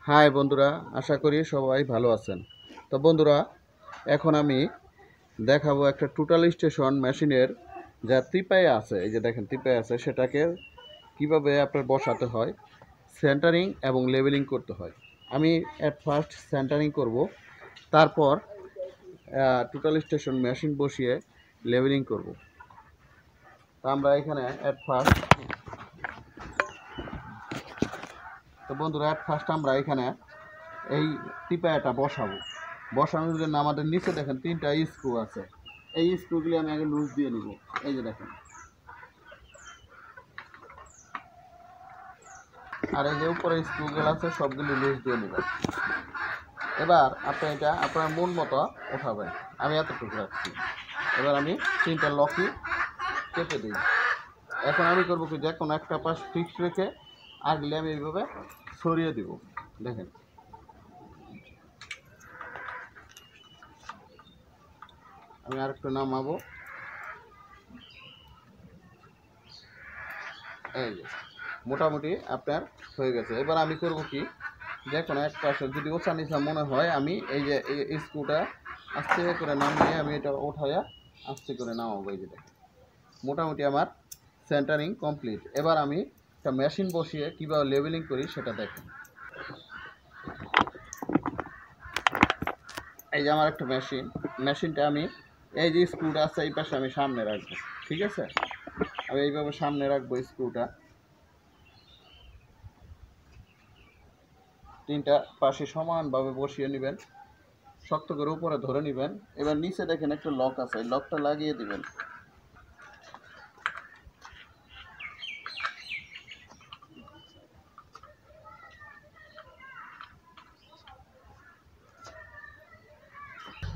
High বন্ধুরা, আশা করি সবাই ভালো আছেন। তো বন্ধুরা, এখন আমি দেখাবো একটা টোটাল স্টেশন মেশিনের যা ত্রিপাই আছে, এই যে দেখেন ত্রিপাই আছে, সেটাকে কিভাবে আপনার বসাতে হয়, সেন্টারিং এবং লেভেলিং করতে হয়। আমি অ্যাট ফার্স্ট সেন্টারিং করব, তারপর টোটাল স্টেশন মেশিন বসিয়ে লেভেলিং করব। তো আমরা এখানে অ্যাট ফার্স্ট আমরা এখানে এই টিপায়াটা বসাবো। বসানোর জন্য আমাদের নিচে দেখেন 3টা স্ক্রু আছে। এই স্ক্রুগুলি আমি আগে লুজ দিয়ে নিব। এই যে দেখেন, আর এই যে উপরে স্ক্রুগুলো আছে সবগুলি লুজ দিয়ে নেবেন। এবার আপনি এটা আপনার মন মতো উঠাবেন। আমি এতটুকু রাখছি। এবার আমি 3টা লকই কেটে দিই। এখন আমি করবো কি, যে কোনো একটা পাশ ফিক্স রেখে আগলে আমি এইভাবে সরিয়ে দিব। দেখেন, আমি আরেকটু নামাবো। এই যে মোটামুটি আপনার হয়ে গেছে। এবার আমি করব কি, যে কোনো এক পাশে যদি ওচা নিচা মনে হয়, আমি এই যে এই স্ক্রুটা আস্তে করে নামিয়ে আমি এটা উঠাইয়া আস্তে করে নামাবো। এই যে দেখেন, মোটামুটি আমার সেন্টারিং কমপ্লিট। এবার আমি একটা মেশিন বসিয়ে কীভাবে লেভেলিং করি সেটা দেখেন। এই যে আমার একটা মেশিনটা আমি এই যে স্ক্রুটা আছে এই পাশে আমি সামনে রাখবো। ঠিক আছে, আমি এইভাবে সামনে রাখবো স্ক্রুটা। 3টা পাশে সমানভাবে বসিয়ে নেবেন, শক্ত করে উপরে ধরে নেবেন। এবার নিচে দেখেন একটা লক আছে, লকটা লাগিয়ে দিবেন।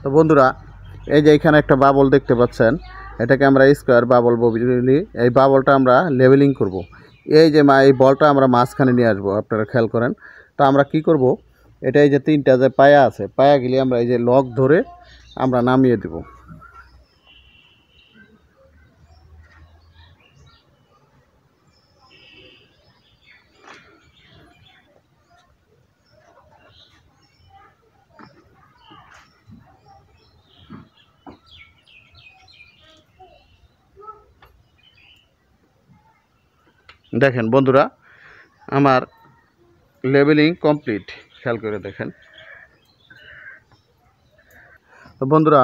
তো বন্ধুরা, এই যে এখানে একটা বাবল দেখতে পাচ্ছেন, এটাকে আমরা স্কোয়ার বাবল বলি। এই বাবলটা আমরা লেভেলিং করব। এই যে এই বলটা আমরা মাঝখানে নিয়ে আসবো, আপনারা খেয়াল করেন। তো আমরা কি করব, এটা এই যে 3টা যে পায়া আছে, পায়াগুলি আমরা এই যে লক ধরে আমরা নামিয়ে দেব। দেখেন বন্ধুরা, আমার লেভেলিং কমপ্লিট। খেয়াল করে দেখেন। তো বন্ধুরা,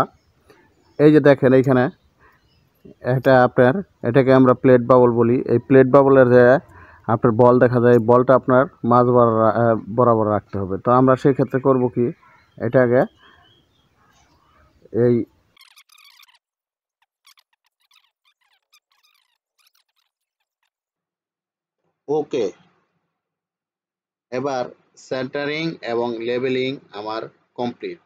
এই যে দেখেন এইখানে এটা আপনার, এটাকে আমরা প্লেট বাবল বলি। এই প্লেট বাবলের যে আপনার বল দেখা যায়, বলটা আপনার মাঝ বরাবর রাখতে হবে। তো আমরা সেই ক্ষেত্রে করব কি, এটাকে এই ওকে, এবার সেন্টারিং এবং লেবেলিং আমার কমপ্লিট।